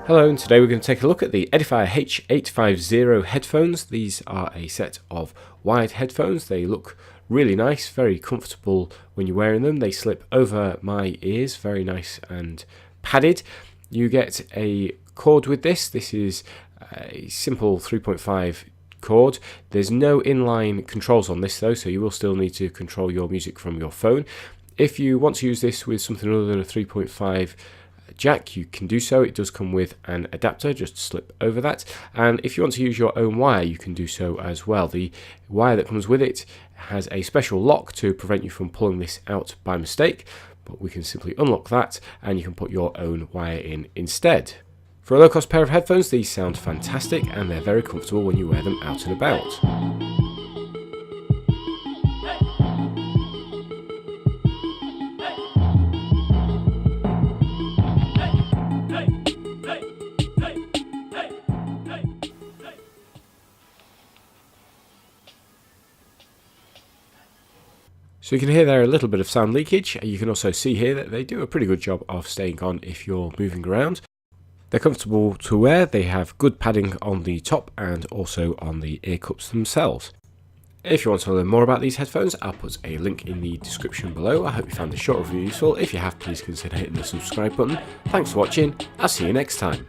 Hello, and today we're going to take a look at the Edifier H850 headphones. These are a set of wired headphones. They look really nice, very comfortable when you're wearing them. They slip over my ears, very nice and padded. You get a cord with this. This is a simple 3.5 cord. There's no inline controls on this though, so you will still need to control your music from your phone. If you want to use this with something other than a 3.5 jack, you can do so. It does come with an adapter, just slip over that, and if you want to use your own wire you can do so as well. The wire that comes with it has a special lock to prevent you from pulling this out by mistake, but we can simply unlock that and you can put your own wire in instead. For a low cost pair of headphones, these sound fantastic and they're very comfortable when you wear them out and about. So you can hear there a little bit of sound leakage. You can also see here that they do a pretty good job of staying on if you're moving around. They're comfortable to wear, they have good padding on the top and also on the ear cups themselves. If you want to learn more about these headphones, I'll put a link in the description below. I hope you found this short review useful. If you have, please consider hitting the subscribe button. Thanks for watching, I'll see you next time.